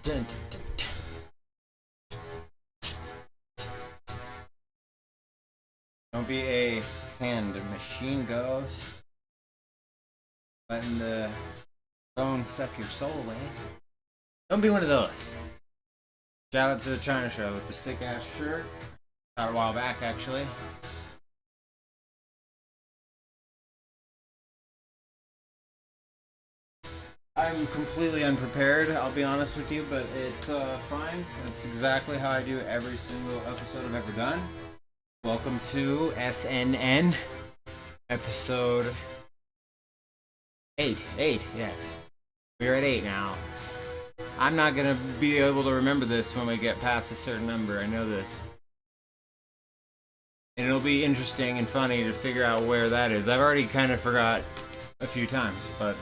Dun, dun, dun. Don't be a hand machine ghost. Letting the phone suck your soul away. Don't be one of those. Shout out to the China Show with the sick ass shirt. Got a while back actually. I'm completely unprepared, I'll be honest with you, but it's fine. That's exactly how I do every single episode I've ever done. Welcome to SNN, episode 8. 8, yes. We're at 8 now. I'm not gonna be able to remember this when we get past a certain number, I know this. And it'll be interesting and funny to figure out where that is. I've already kind of forgot a few times, but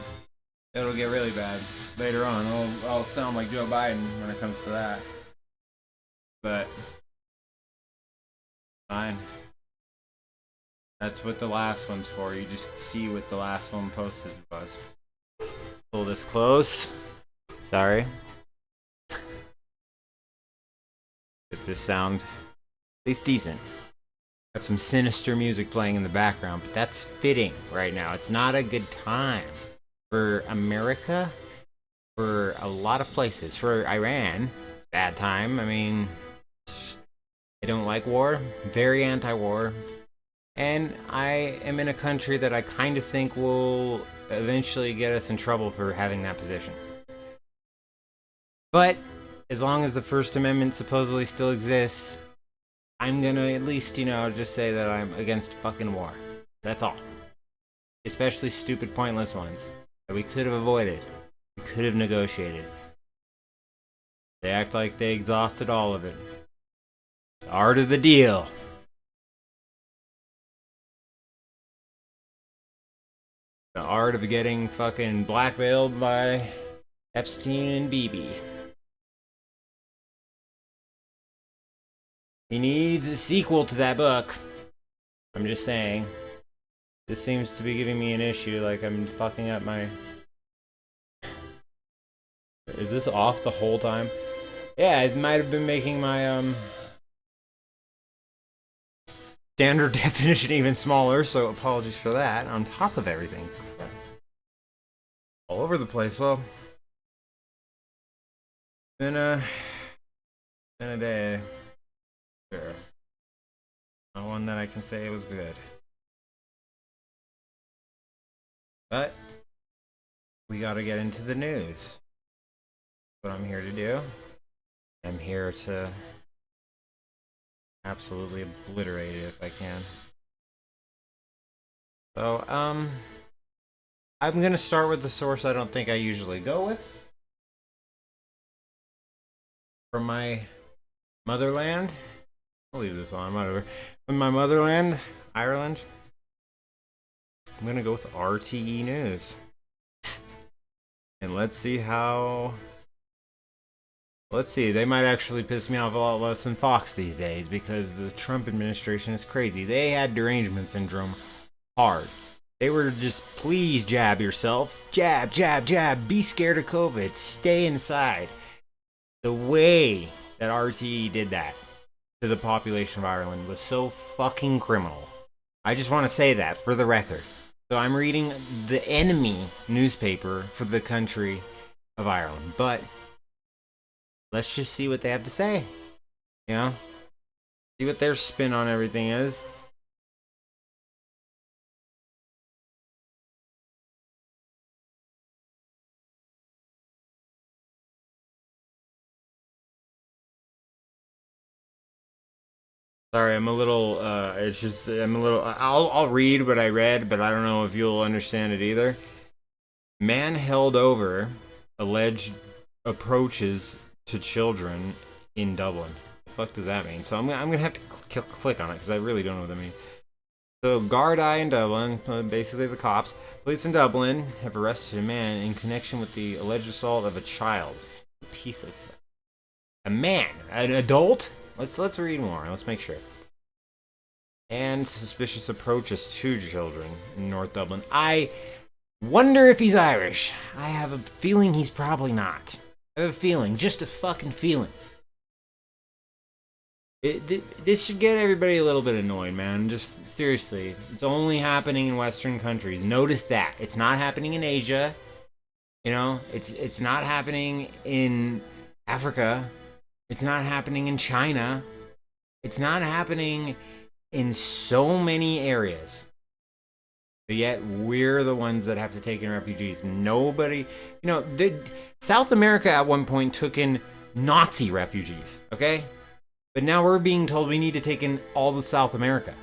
it'll get really bad later on. I'll sound like Joe Biden when it comes to that. But fine. That's what the last one's for. You just see what the last one posted was. Pull this close. Sorry. Get this sound at least decent. Got some sinister music playing in the background, but that's fitting right now. It's not a good time for America, for a lot of places. For Iran, bad time. I mean, I don't like war, very anti-war, and I am in a country that I kind of think will eventually get us in trouble for having that position. But as long as the First Amendment supposedly still exists, I'm gonna at least, just say that I'm against fucking war. That's all. Especially stupid, pointless ones that we could have avoided. We could have negotiated. They act like they exhausted all of it. The art of the deal. The art of getting fucking blackmailed by Epstein and Bibi. He needs a sequel to that book. I'm just saying. This seems to be giving me an issue, like I'm fucking up my... Is this off the whole time? Yeah, it might have been making my, standard definition even smaller, so apologies for that, on top of everything. All over the place, well... Been a day. Sure. Not one that I can say was good. But we gotta get into the news. What I'm here to do. I'm here to absolutely obliterate it if I can. So, I'm gonna start with the source I don't think I usually go with. From my motherland. I'll leave this on, whatever. From my motherland, Ireland, I'm gonna go with RTE News. And let's see how... Let's see, they might actually piss me off a lot less than Fox these days because the Trump administration is crazy. They had derangement syndrome hard. They were just, please jab yourself. Jab, jab, jab. Be scared of COVID. Stay inside. The way that RTE did that to the population of Ireland was so fucking criminal. I just want to say that for the record. So I'm reading the enemy newspaper for the country of Ireland. But let's just see what they have to say. See what their spin on everything is. Sorry, I'm a little, I'll read what I read, but I don't know if you'll understand it either. Man held over alleged approaches to children in Dublin. What the fuck does that mean? So I'm gonna have to click on it, because I really don't know what that means. So, Gardaí in Dublin, basically the cops, police in Dublin have arrested a man in connection with the alleged assault of a child. A piece of... A man? An adult? Let's read more. Let's make sure. And suspicious approaches to children in North Dublin. I wonder if he's Irish. I have a feeling he's probably not. I have a feeling, just a fucking feeling. This should get everybody a little bit annoyed, man. Just seriously, it's only happening in Western countries. Notice that it's not happening in Asia. You know, it's not happening in Africa. It's not happening in China. It's not happening in so many areas. But yet we're the ones that have to take in refugees. Nobody, South America at one point took in Nazi refugees. Okay. But now we're being told we need to take in all of South America.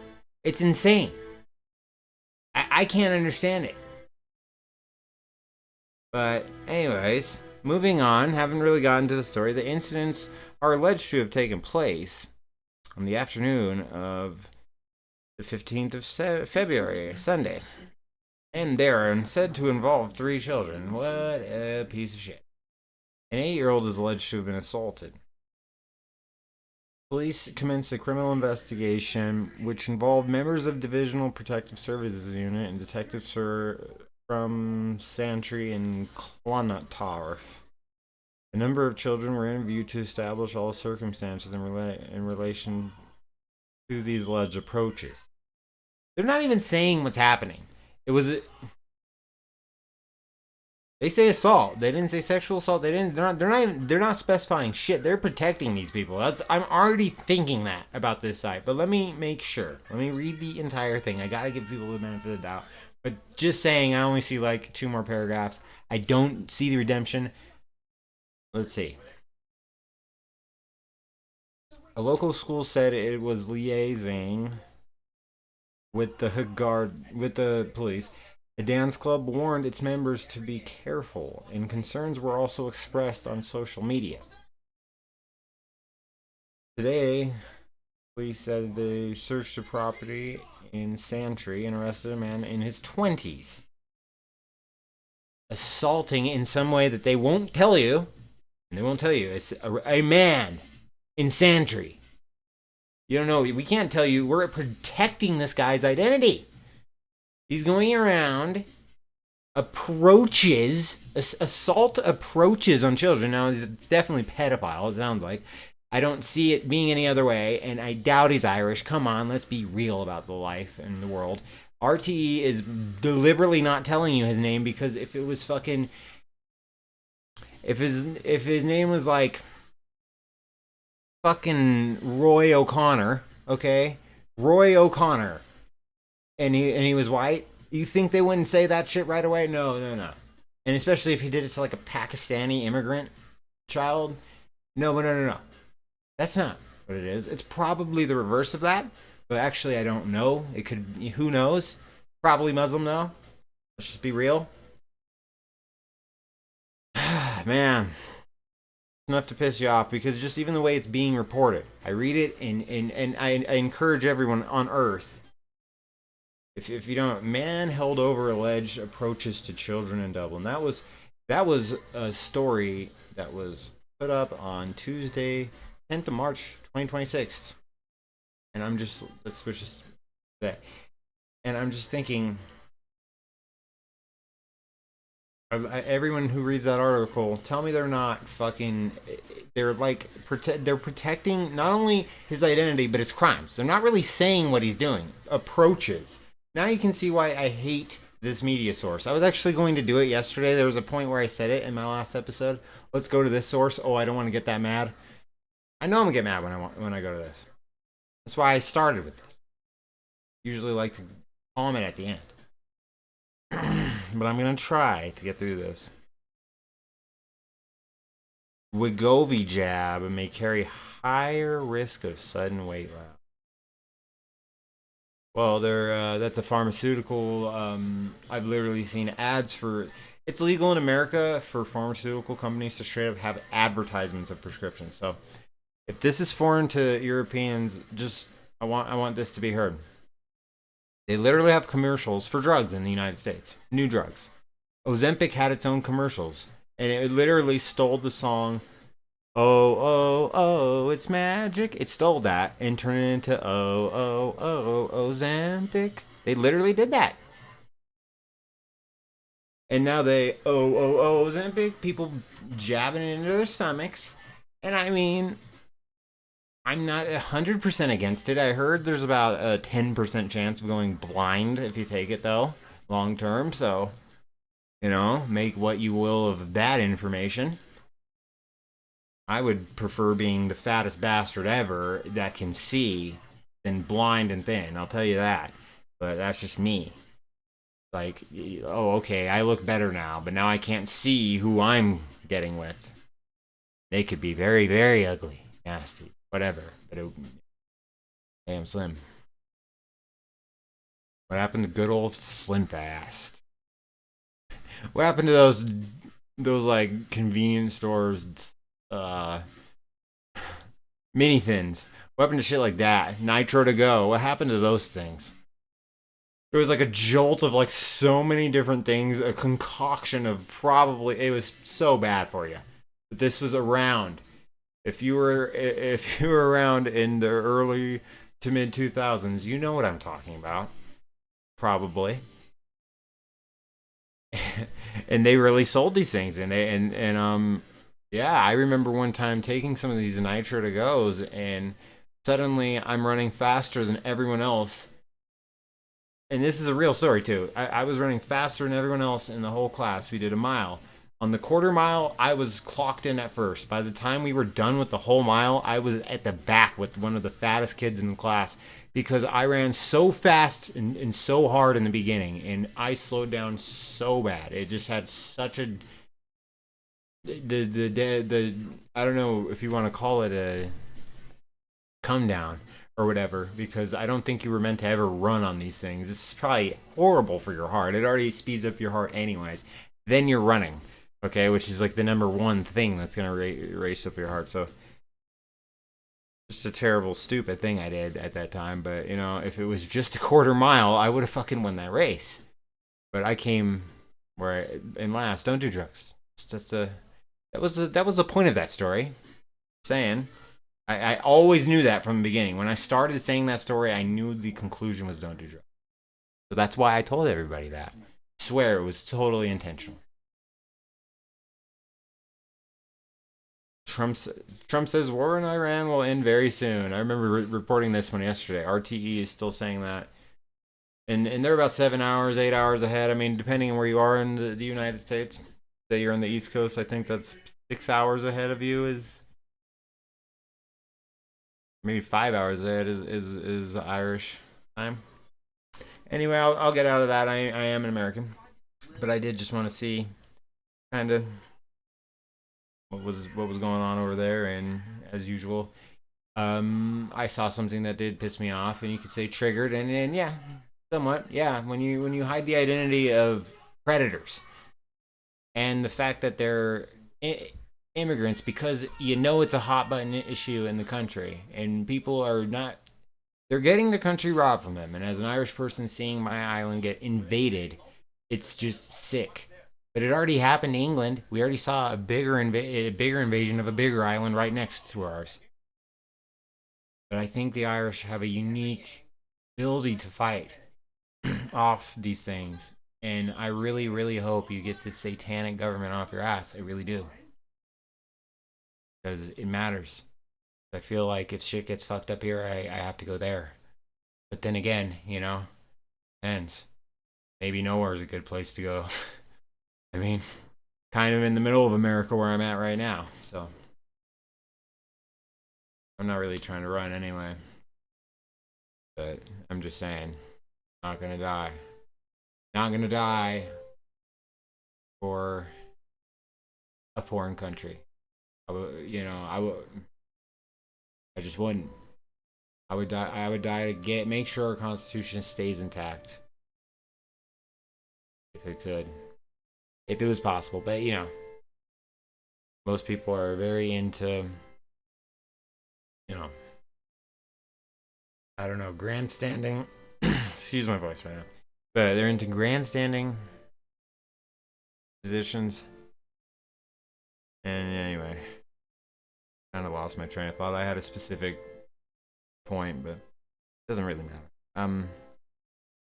It's insane. I can't understand it. But anyways, moving on, haven't really gotten to the story. The incidents are alleged to have taken place on the afternoon of the 15th of February, Sunday. And they are said to involve 3 children. What a piece of shit. An 8-year-old is alleged to have been assaulted. Police commenced a criminal investigation which involved members of Divisional Protective Services Unit and detectives from Santry and Clontarf. A number of children were interviewed to establish all circumstances in relation to these alleged approaches. They're not even saying what's happening. They say assault. They didn't say sexual assault. They're not specifying shit. They're protecting these people. I'm already thinking that about this site. But let me make sure. Let me read the entire thing. I gotta give people the benefit of the doubt. But just saying, I only see like 2 more paragraphs. I don't see the redemption. Let's see. A local school said it was liaising with the police. The dance club warned its members to be careful, and concerns were also expressed on social media. Today, police said they searched a property in Santry and arrested a man in his 20s, assaulting in some way that they won't tell you. And they won't tell you. It's a man in Santry. You don't know. We can't tell you. We're protecting this guy's identity. He's going around, assault approaches on children. Now, he's definitely pedophile, it sounds like. I don't see it being any other way, and I doubt he's Irish. Come on, let's be real about the life and the world. RTE is deliberately not telling you his name, because if it was fucking... If his name was like fucking Roy O'Connor, okay? Roy O'Connor. And he was white, you think they wouldn't say that shit right away? No. And especially if he did it to like a Pakistani immigrant child. No. That's not what it is. It's probably the reverse of that. But actually, I don't know. It could, who knows? Probably Muslim, though. Let's just be real. Man. Enough to piss you off, because just even the way it's being reported. I read it, and I encourage everyone on Earth. If you don't, man held over alleged approaches to children in Dublin. That was a story that was put up on Tuesday, 10th of March, 2026. And let's switch this that. And I'm just thinking, everyone who reads that article, tell me they're not fucking. They're like they're protecting not only his identity but his crimes. They're not really saying what he's doing. Approaches. Now you can see why I hate this media source. I was actually going to do it yesterday. There was a point where I said it in my last episode. Let's go to this source. Oh, I don't want to get that mad. I know I'm gonna get mad when I go to this. That's why I started with this. Usually like to comment at the end. But I'm gonna try to get through this. Wegovy jab may carry higher risk of sudden weight loss. Well, that's a pharmaceutical. I've literally seen ads for. It's legal in America for pharmaceutical companies to straight up have advertisements of prescriptions. So, if this is foreign to Europeans, I want this to be heard. They literally have commercials for drugs in the United States. New drugs. Ozempic had its own commercials, and it literally stole the song "Oh, oh, oh, it's magic." It stole that and turned it into "Oh, oh, oh, Ozempic." They literally did that. And now they Ozempic, people jabbing it into their stomachs. And I mean, I'm not 100% against it. I heard there's about a 10% chance of going blind if you take it, though, long term. So, make what you will of that information. I would prefer being the fattest bastard ever that can see than blind and thin. I'll tell you that. But that's just me. Like, oh, okay, I look better now, but now I can't see who I'm getting with. They could be very, very ugly, nasty, whatever. But hey, I'm slim. What happened to good old Slim Fast? What happened to those like convenience stores, uh, mini thins? What happened to shit like that? Nitro to go. What happened to those things? It was like a jolt of like so many different things, a concoction of probably it was so bad for you. But this was around. If you were around in the early to mid 2000s, you know what I'm talking about. Probably. And they really sold these things and yeah, I remember one time taking some of these nitro to goes and suddenly I'm running faster than everyone else. And this is a real story too. I was running faster than everyone else in the whole class. We did a mile. On the quarter mile, I was clocked in at first. By the time we were done with the whole mile, I was at the back with one of the fattest kids in the class because I ran so fast and so hard in the beginning, and I slowed down so bad. It just had such a the I don't know if you want to call it a come down or whatever, because I don't think you were meant to ever run on these things. This is probably horrible for your heart. It already speeds up your heart anyways. Then you're running, okay, which is like the number one thing that's gonna race up your heart. So just a terrible, stupid thing I did at that time. But if it was just a quarter mile, I would have fucking won that race. But I came in last. Don't do drugs. That was the point of that story. Saying I always knew that from the beginning. When I started saying that story, I knew the conclusion was don't do drugs. So that's why I told everybody that. I swear it was totally intentional. Trump says war in Iran will end very soon. I remember reporting this one yesterday. RTE is still saying that. And they're about 7 hours, 8 hours ahead. I mean, depending on where you are in the United States. Say you're on the East Coast, I think that's 6 hours ahead of you is maybe 5 hours ahead is Irish time. Anyway, I'll get out of that. I am an American, but I did just want to see kind of what was going on over there, and as usual, I saw something that did piss me off, and you could say triggered, and yeah, somewhat, yeah. When you hide the identity of predators and the fact that they're immigrants because it's a hot button issue in the country, and people are not they're getting the country robbed from them. And as an Irish person seeing my island get invaded, it's just sick. But it already happened to England. We already saw a bigger invasion of a bigger island right next to ours. But I think the Irish have a unique ability to fight off these things. And I really, really hope you get this satanic government off your ass. I really do. Because it matters. I feel like if shit gets fucked up here, I have to go there. But then again, and maybe nowhere is a good place to go. I mean, kind of in the middle of America where I'm at right now. So I'm not really trying to run anyway. But I'm just saying, not gonna die. Not gonna die for a foreign country. I just wouldn't. I would die. I would die to make sure our Constitution stays intact, if it could, if it was possible. But most people are very into, I don't know, grandstanding. Excuse my voice right now, but they're into grandstanding positions. And anyway, kind of lost my train of thought. I had a specific point, but it doesn't really matter.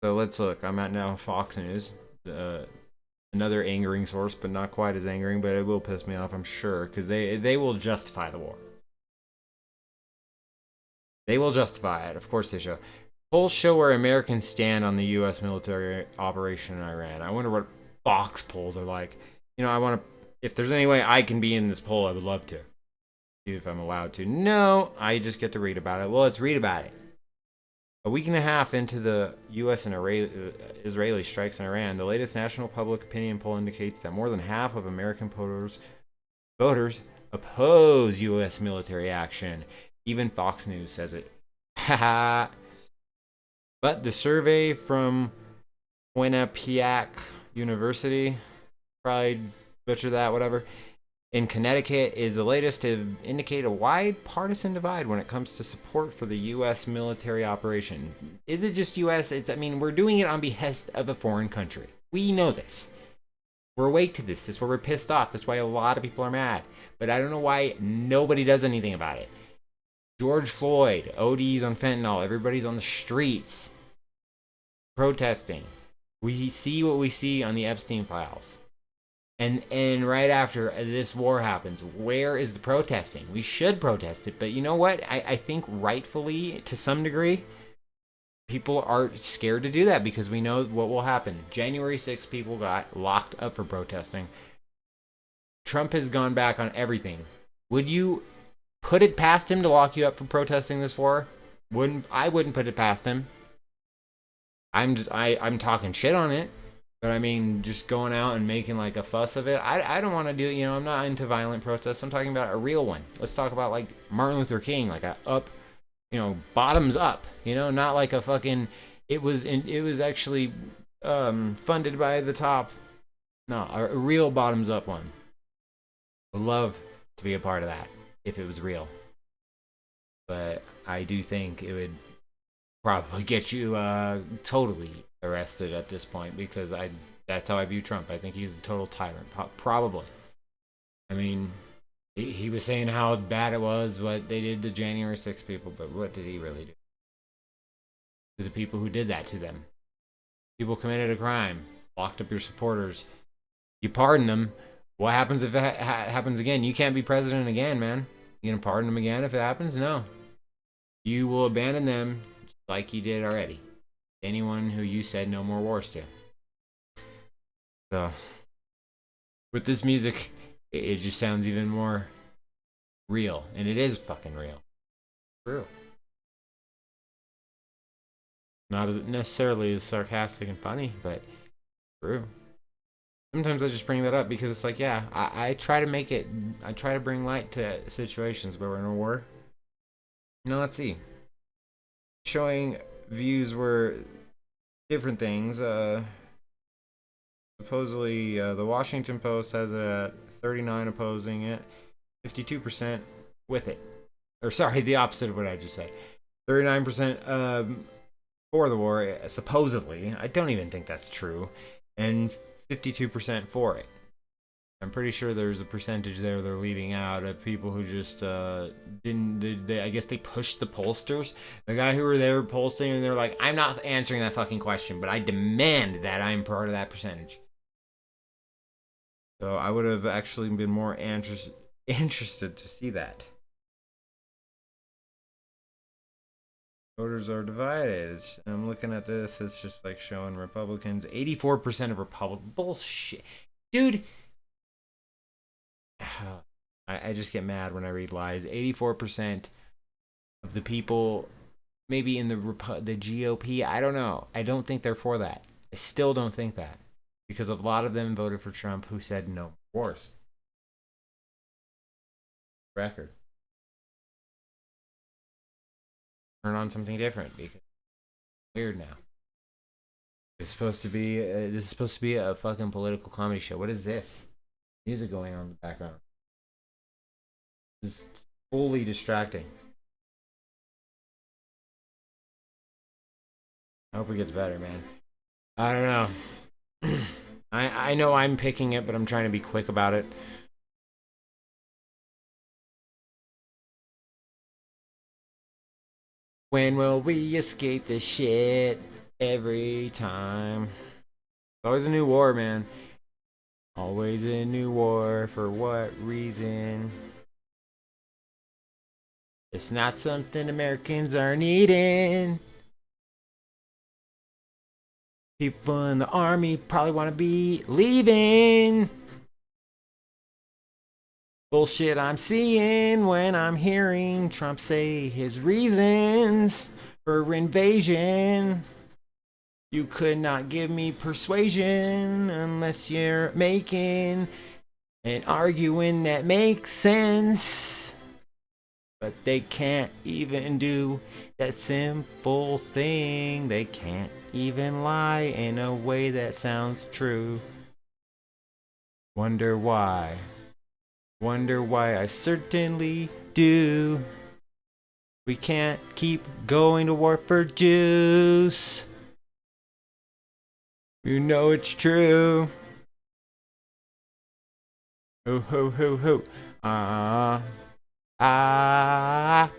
So let's look. I'm at now Fox News. another angering source, but not quite as angering, but it will piss me off, I'm sure, because they will justify the war. They will justify it. Of course they show. Polls show where Americans stand on the U.S. military operation in Iran. I wonder what Fox polls are like. You know, I want to. If there's any way I can be in this poll, I would love to. See if I'm allowed to. No, I just get to read about it. Well, let's read about it. A week and a half into the U.S. and Israeli strikes in Iran, the latest national public opinion poll indicates that more than half of American voters oppose U.S. military action. Even Fox News says it. Haha. But the survey from Quinnipiac University, probably butcher that, whatever, in Connecticut is the latest to indicate a wide partisan divide when it comes to support for the U.S. military operation. Is it just U.S.? I mean, we're doing it on behest of a foreign country. We know this. We're awake to this. That's why we're pissed off. That's why a lot of people are mad. But I don't know why nobody does anything about it. George Floyd, ODs on fentanyl, everybody's on the streets protesting. We see what we see on the Epstein files. And right after this war happens, where is the protesting? We should protest it, but you know what? I think rightfully, to some degree, people are scared to do that because we know what will happen. January 6th, people got locked up for protesting. Trump has gone back on everything. Would you put it past him to lock you up for protesting this war? I wouldn't put it past him. I'm talking shit on it. But I mean, just going out and making like a fuss of it, I don't want to do it. You know, I'm not into violent protests. I'm talking about a real one. Let's talk about like Martin Luther King, like a up, you know, bottoms up. You know, not like a fucking. It was actually funded by the top. No, a real bottoms up one. Would love to be a part of that if it was real. But I do think it would probably get you totally arrested at this point because that's how I view Trump. I think he's a total tyrant. Probably. I mean, he was saying how bad it was what they did to January 6th people, but what did he really do to the people who did that to them? People committed a crime, locked up your supporters. You pardon them. What happens if it happens again? You can't be president again, man. You gonna pardon them again if it happens? No. You will abandon them like you did already. Anyone who you said no more wars to. So, with this music, it just sounds even more real. And it is fucking real. True. Not as necessarily as sarcastic and funny, but true. Sometimes I just bring that up because it's like, yeah, I try to make it, I try to bring light to situations where we're in a war. Now, let's see. Showing views were different things. Supposedly, the Washington Post has it at 39 opposing it, 52% with it. Or sorry, the opposite of what I just said. 39% for the war, supposedly. I don't even think that's true. And 52% for it. I'm pretty sure there's a percentage there they're leaving out of people who just didn't. I guess they pushed the pollsters. The guy who were there polling, and they're like, I'm not answering that fucking question, but I demand that I'm part of that percentage. So I would have actually been more interested to see that. Voters are divided. I'm looking at this. It's just like showing Republicans. 84% of Republicans. Bullshit. Dude. I just get mad when I read lies. 84% of the people, maybe in the GOP, I don't know. I don't think they're for that. I still don't think that. Because a lot of them voted for Trump who said no wars. Record. Turn on something different because it's weird now. It's supposed to be this is supposed to be a fucking political comedy show. What is this? Music going on in the background. This is fully distracting. I hope it gets better, man. I don't know. I know I'm picking it, but I'm trying to be quick about it. When will we escape this shit? Every time. It's always a new war, man. Always a new war, for what reason? It's not something Americans are needing. People in the army probably want to be leaving. Bullshit I'm seeing when I'm hearing Trump say his reasons for invasion. You could not give me persuasion unless you're making an arguing that makes sense. But they can't even do that simple thing. They can't even lie in a way that sounds true. Wonder why? Wonder why I certainly do. We can't keep going to war for juice. You know it's true. Ho ho ho ho. Ah. Ah.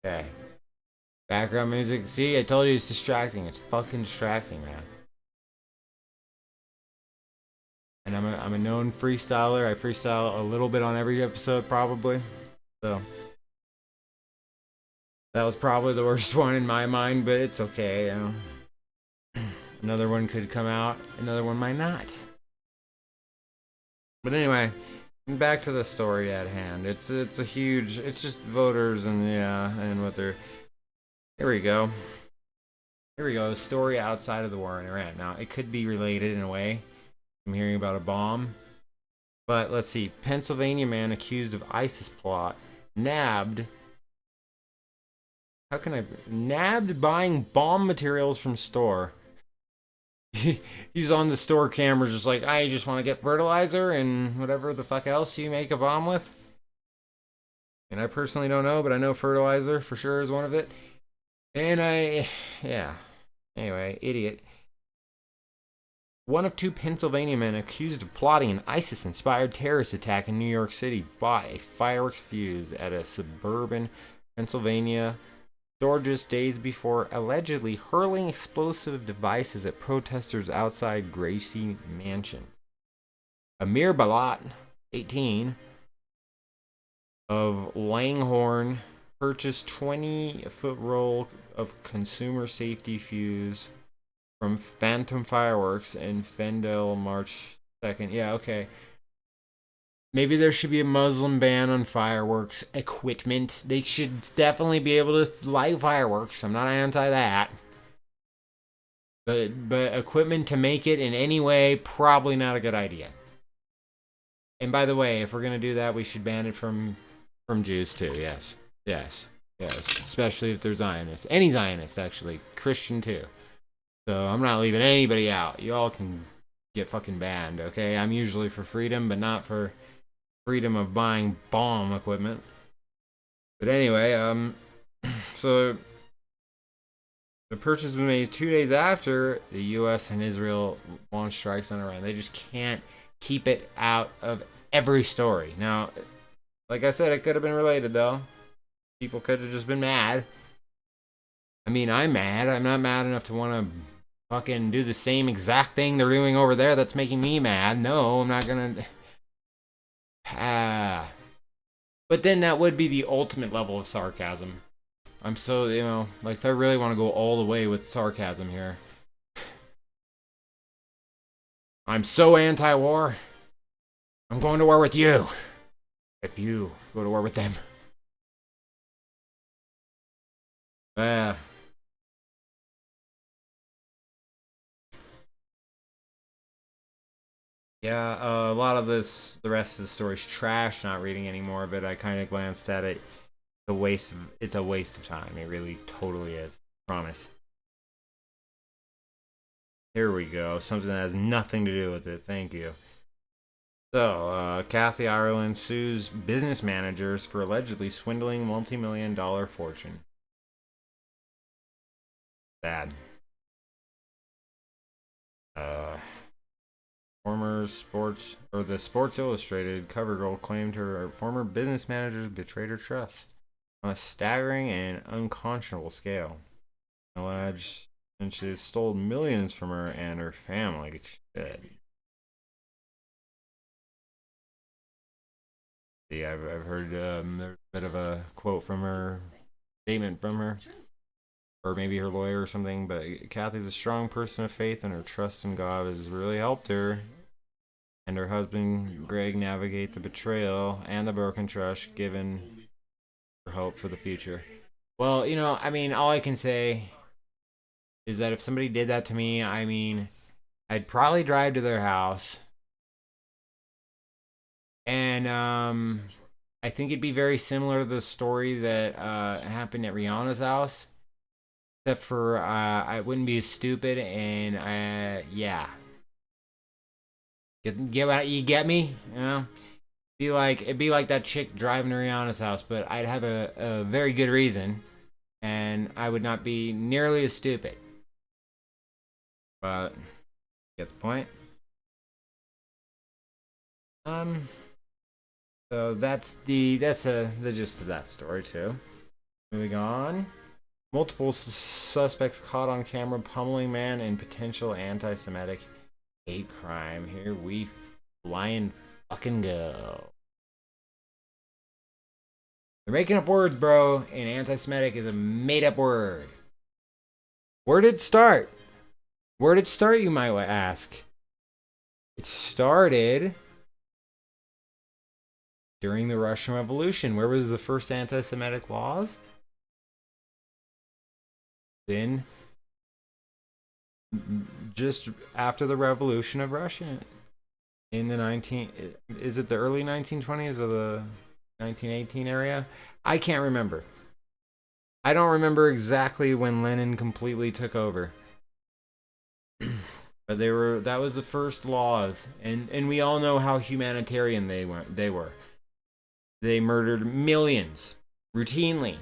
Okay. Background music. See, I told you it's distracting. It's fucking distracting, man. And I'm a known freestyler. I freestyle a little bit on every episode, probably. So that was probably the worst one in my mind, but it's okay. You know, another one could come out. Another one might not. But anyway, back to the story at hand. It's a huge. It's just voters and yeah, and what they're. Here we go. Here we go. The story outside of the war in Iran. Now it could be related in a way. I'm hearing about a bomb. But let's see. Pennsylvania man accused of ISIS plot nabbed. How can I nabbed buying bomb materials from store? He's on the store camera, just like I just want to get fertilizer and whatever the fuck else you make a bomb with. And I personally don't know, but I know fertilizer for sure is one of it. And yeah. Anyway, idiot. One of two Pennsylvania men accused of plotting an ISIS-inspired terrorist attack in New York City bought a fireworks fuse at a suburban Pennsylvania store just days before allegedly hurling explosive devices at protesters outside Gracie Mansion. Amir Balat, 18, of Langhorne, purchased 20-foot roll of consumer safety fuse from Phantom Fireworks in Fendel March 2nd. Yeah, okay. Maybe there should be a Muslim ban on fireworks equipment. They should definitely be able to light fireworks. I'm not anti that. But equipment to make it in any way, probably not a good idea. And by the way, if we're gonna do that, we should ban it from Jews too. Yes, yes, yes. Especially if they're Zionists. Any Zionist, actually, Christian too. So I'm not leaving anybody out. You all can get fucking banned, okay? I'm usually for freedom, but not for freedom of buying bomb equipment. But anyway, so the purchase was made 2 days after the U.S. and Israel launched strikes on Iran. They just can't keep it out of every story. Now, like I said, it could have been related though. People could have just been mad. I mean, I'm mad. I'm not mad enough to want to fucking do the same exact thing they're doing over there that's making me mad. No, I'm not gonna. But then that would be the ultimate level of sarcasm. I'm so, like if I really want to go all the way with sarcasm here. I'm so anti-war. I'm going to war with you. If you go to war with them. Yeah. Yeah, a lot of this, the rest of the story's trash. Not reading anymore, but I kind of glanced at it. It's a waste of time. It really totally is. Promise. Here we go. Something that has nothing to do with it. Thank you. So, Kathy Ireland sues business managers for allegedly swindling multi-million-dollar fortune. Sad. Uh, the Sports Illustrated cover girl claimed her former business managers betrayed her trust on a staggering and unconscionable scale. Alleged, and she stole millions from her and her family. Shit. Yeah, I've heard there's a bit of a quote from her, statement from her, or maybe her lawyer or something. But Kathy's a strong person of faith, and her trust in God has really helped her and her husband Greg navigate the betrayal and the broken trust, given her hope for the future. Well, I mean, all I can say is that if somebody did that to me, I mean, I'd probably drive to their house, and I think it'd be very similar to the story that happened at Rihanna's house, except for I wouldn't be as stupid, and yeah, you get me, it'd be like that chick driving to Rihanna's house, but I'd have a very good reason, and I would not be nearly as stupid. But get the point. So that's the gist of that story too. Moving on. Multiple suspects caught on camera pummeling man in potential anti-Semitic hate crime. Here we flying fucking go. They're making up words, bro, and anti-Semitic is a made-up word. Where did it start? Where did it start, you might ask? It started during the Russian Revolution. Where was the first anti-Semitic laws? Then, just after the Revolution of Russia, in the is it the early 1920s or the 1918 area? I can't remember. I don't remember exactly when Lenin completely took over. But that was the first laws, and we all know how humanitarian they were. They murdered millions routinely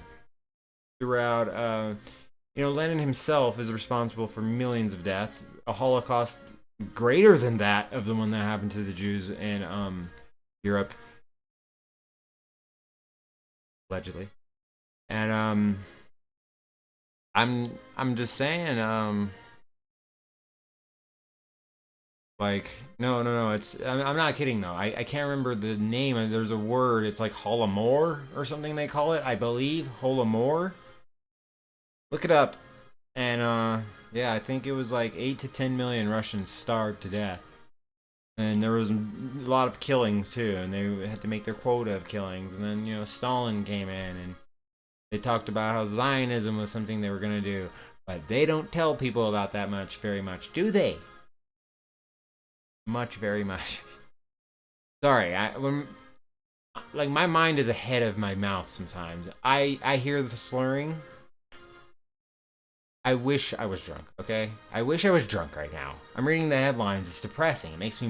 throughout. Lenin himself is responsible for millions of deaths, a Holocaust greater than that of the one that happened to the Jews in Europe, allegedly. And I'm just saying, like, no, I'm not kidding though. I can't remember the name. There's a word. It's like Holodomor or something they call it. I believe Holodomor. Look it up. And yeah, I think it was like 8 to 10 million Russians starved to death. And there was a lot of killings too, and they had to make their quota of killings. And then, Stalin came in and they talked about how Zionism was something they were going to do. But they don't tell people about that very much, do they? Very much. Sorry, my mind is ahead of my mouth sometimes. I hear the slurring. I wish I was drunk, okay? I wish I was drunk right now. I'm reading the headlines. It's depressing. It makes me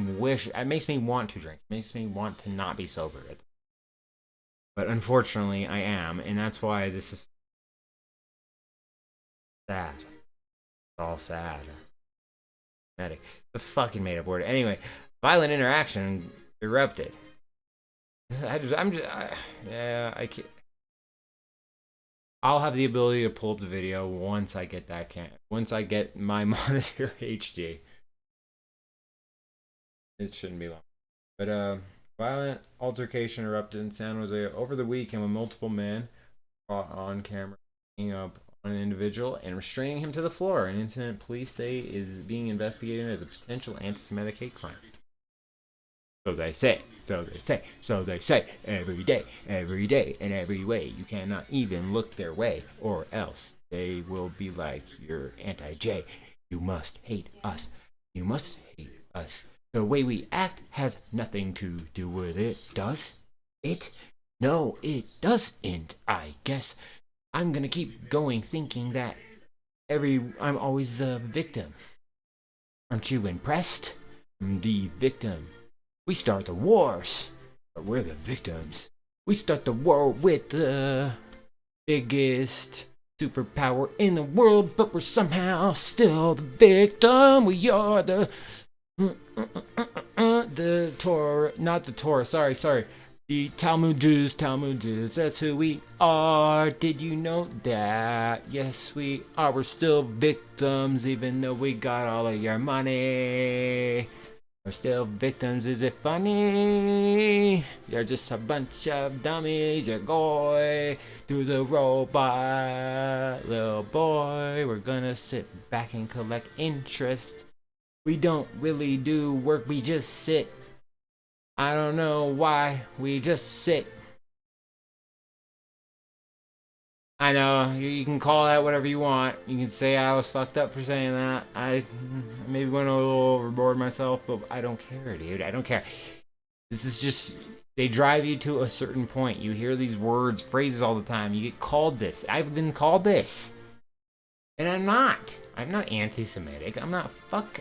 want to drink. It makes me want to not be sober. But unfortunately, I am, and that's why this is sad. It's all sad. Medic. The fucking made up word. Anyway, violent interaction erupted. I can't. I'll have the ability to pull up the video once I get once I get my monitor HD. It shouldn't be long. But violent altercation erupted in San Jose over the weekend when multiple men caught on camera hanging up on an individual and restraining him to the floor. An incident police say is being investigated as a potential anti-Semitic hate crime. So they say, every day, in every way. You cannot even look their way, or else they will be like, you're anti-J. You must hate us. You must hate us. The way we act has nothing to do with it, does it? No, it doesn't, I guess. I'm gonna keep going thinking that I'm always a victim. Aren't you impressed? I'm the victim. We start the wars, but we're the victims. We start the war with the biggest superpower in the world, but we're somehow still the victim. We are the Torah, not the Torah. Sorry. The Talmud Jews, that's who we are. Did you know that? Yes, we are. We're still victims, even though we got all of your money. We're still victims, is it funny? You're just a bunch of dummies, you're going to the robot, little boy. We're gonna sit back and collect interest. We don't really do work, we just sit. I don't know why, we just sit. I know, you can call that whatever you want. You can say I was fucked up for saying that. I maybe went a little overboard myself, but I don't care, dude. I don't care. This is just, they drive you to a certain point. You hear these words, phrases all the time. You get called this. I've been called this. And I'm not. I'm not anti-Semitic. I'm not, fuck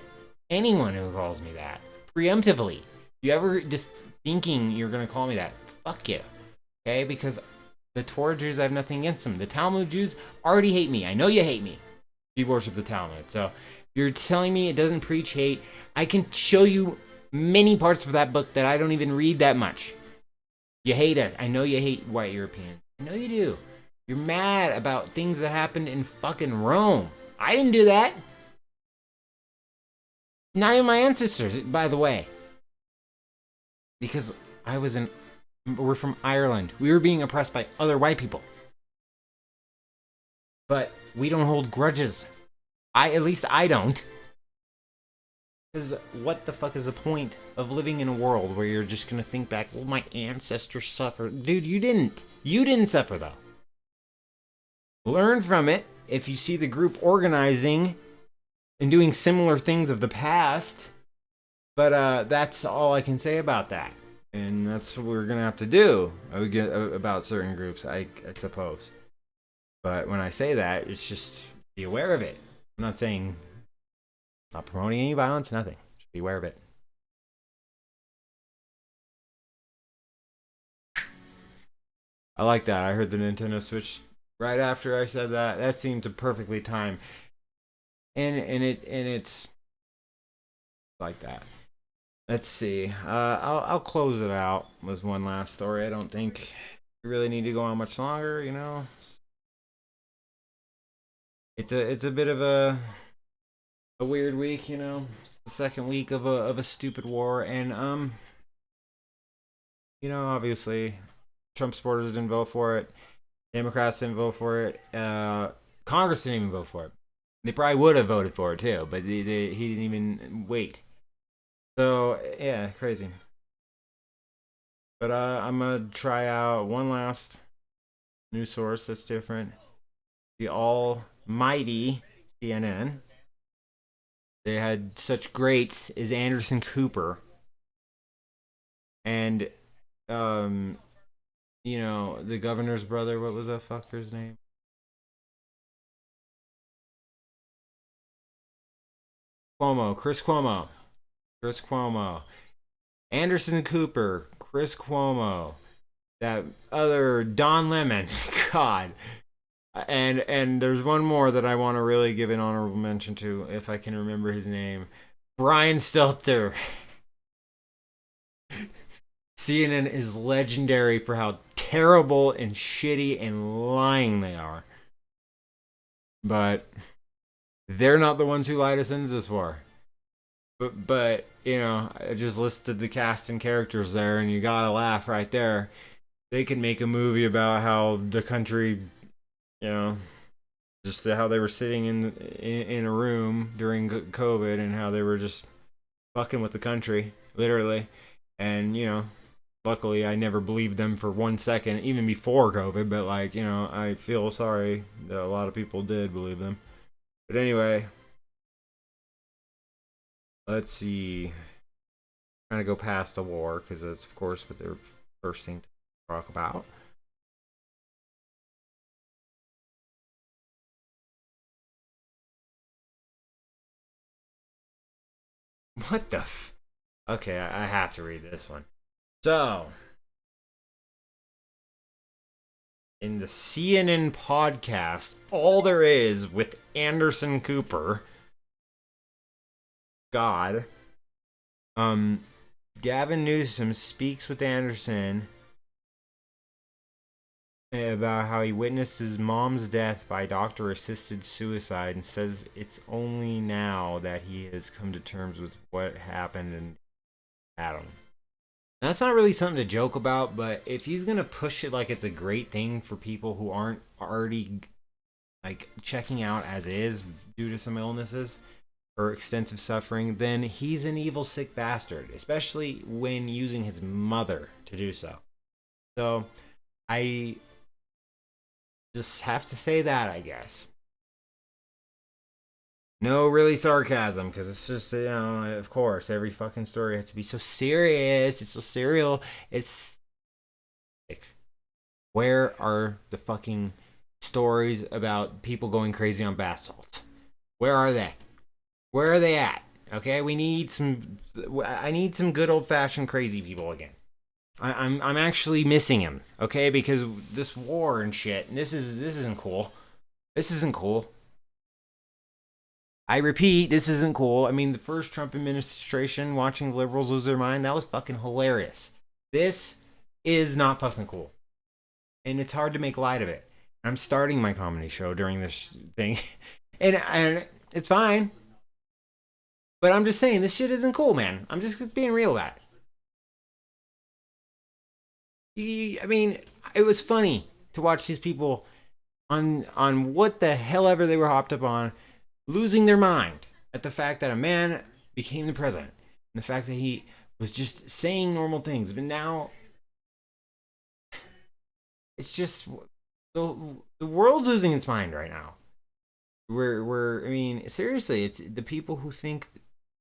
anyone who calls me that. Preemptively. If you ever just thinking you're going to call me that, fuck you. Okay? Because the Torah Jews, I have nothing against them. The Talmud Jews already hate me. I know you hate me. You worship the Talmud. So if you're telling me it doesn't preach hate, I can show you many parts of that book that I don't even read that much. You hate it. I know you hate white Europeans. I know you do. You're mad about things that happened in fucking Rome. I didn't do that. Not even my ancestors, by the way. Because we're from Ireland. We were being oppressed by other white people. But we don't hold grudges. At least I don't. Because what the fuck is the point of living in a world where you're just gonna think back, well, my ancestors suffered. Dude, you didn't. You didn't suffer, though. Learn from it if you see the group organizing and doing similar things of the past. But that's all I can say about that. And that's what we're gonna have to do about certain groups, I suppose. But when I say that, it's just be aware of it. I'm not saying, not promoting any violence, nothing. Just be aware of it. I like that. I heard the Nintendo Switch right after I said that. That seemed to perfectly time. And it's like that. Let's see. I'll close it out with one last story. I don't think we really need to go on much longer. You know, it's a bit of a weird week. You know, the second week of a stupid war, and you know, obviously, Trump supporters didn't vote for it. Democrats didn't vote for it. Congress didn't even vote for it. They probably would have voted for it too, but he didn't even wait. So yeah, crazy. But I'm gonna try out one last news source that's different. The almighty CNN. They had such greats as Anderson Cooper, and you know, the governor's brother. What was that fucker's name? Chris Cuomo. Anderson Cooper, Chris Cuomo, that other Don Lemon. God. And there's one more that I want to really give an honorable mention to, if I can remember his name. Brian Stelter. CNN is legendary for how terrible and shitty and lying they are. But they're not the ones who lied us into this war. But you know, I just listed the cast and characters there, and you gotta laugh right there. They can make a movie about how the country, you know, just how they were sitting in a room during COVID and how they were just fucking with the country, literally. And you know, luckily I never believed them for 1 second, even before COVID. But like, you know, I feel sorry that a lot of people did believe them. But anyway, let's see. Kind of go past the war because that's of course what they're first thing to talk about. What the Okay, I have to read this one. So, in the CNN podcast, All There Is with Anderson Cooper, God, Gavin Newsom speaks with Anderson about how he witnessed his mom's death by doctor-assisted suicide and says it's only now that he has come to terms with what happened and at him. That's not really something to joke about, but if he's gonna push it like it's a great thing for people who aren't already like checking out as is due to some illnesses or extensive suffering, then he's an evil, sick bastard, especially when using his mother to do so. So I just have to say that, I guess. No, really sarcasm, because it's just, of course, every fucking story has to be so serious. It's so serial. It's like, where are the fucking stories about people going crazy on bath salts? Where are they? Where are they at? Okay, we need some. I need some good old fashioned crazy people again. I'm actually missing him. Okay, because this war and shit. And this isn't cool. This isn't cool. I repeat, this isn't cool. I mean, the first Trump administration, watching liberals lose their mind, that was fucking hilarious. This is not fucking cool. And it's hard to make light of it. I'm starting my comedy show during this thing. And it's fine. But I'm just saying, this shit isn't cool, man. I'm just being real about it. I mean, it was funny to watch these people on what the hell ever they were hopped up on, losing their mind at the fact that a man became the president. And the fact that he was just saying normal things. But now, it's just, the world's losing its mind right now. I mean, seriously, it's the people who think,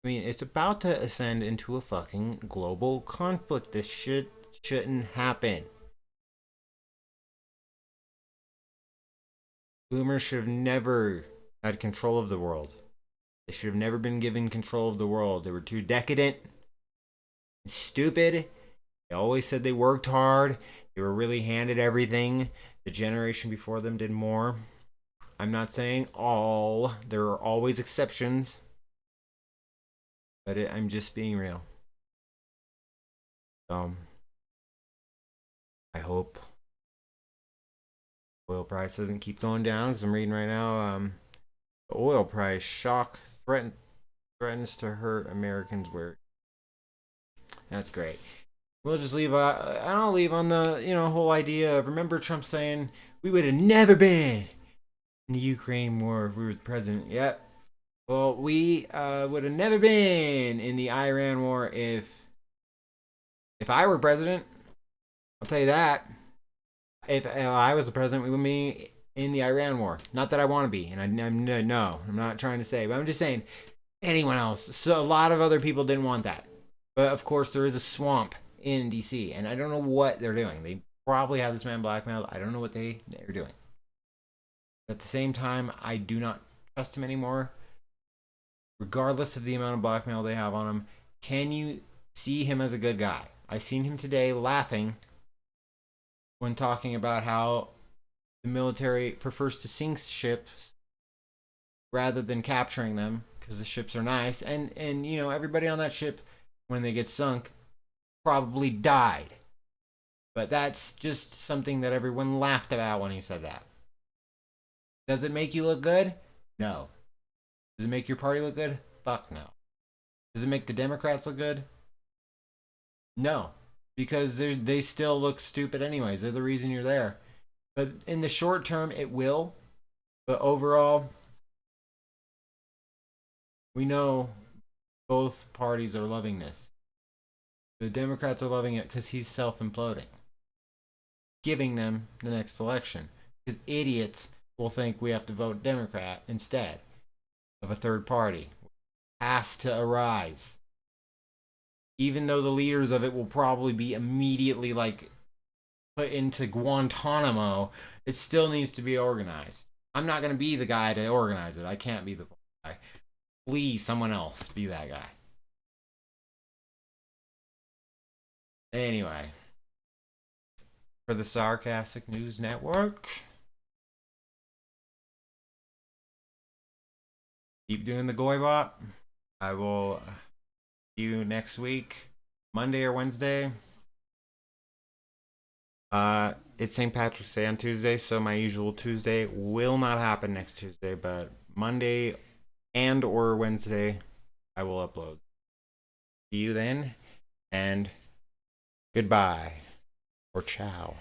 I mean, it's about to ascend into a fucking global conflict. This shit shouldn't happen. Boomers should have never had control of the world. They should have never been given control of the world. They were too decadent, stupid. They always said they worked hard. They were really handed everything. The generation before them did more. I'm not saying all. There are always exceptions. But I'm just being real. I hope oil price doesn't keep going down, because I'm reading right now, the oil price shock threatens to hurt Americans where. That's great. We'll just leave. I'll leave on the whole idea of, remember Trump saying we would have never been in the Ukraine war if we were the president. Yep. Well, we would have never been in the Iran war if I were president. I'll tell you that. If I was the president, we would be in the Iran war. Not that I want to be, and I'm not trying to say, but I'm just saying anyone else. So a lot of other people didn't want that, but of course there is a swamp in DC, and I don't know what they're doing. They probably have this man blackmailed. I don't know what they're doing. But at the same time, I do not trust him anymore, regardless of the amount of blackmail they have on him. Can you see him as a good guy? I seen him today laughing when talking about how the military prefers to sink ships rather than capturing them because the ships are nice, and everybody on that ship, when they get sunk, probably died. But that's just something that everyone laughed about when he said that. Does it make you look good? No. Does it make your party look good? Fuck no. Does it make the Democrats look good? No. Because they still look stupid anyways. They're the reason you're there. But in the short term, it will. But overall, we know both parties are loving this. The Democrats are loving it because he's self-imploding, giving them the next election. Because idiots will think we have to vote Democrat instead of a third party. Has to arise. Even though the leaders of it will probably be immediately put into Guantanamo, it still needs to be organized. I'm not going to be the guy to organize it. I can't be the guy. Please, someone else be that guy. Anyway, for the Sarcastic News Network, keep doing the Goybot. I will see you next week, Monday or Wednesday. It's St. Patrick's Day on Tuesday, so my usual Tuesday will not happen next Tuesday, but Monday and or Wednesday I will upload. See you then. and goodbye or ciao.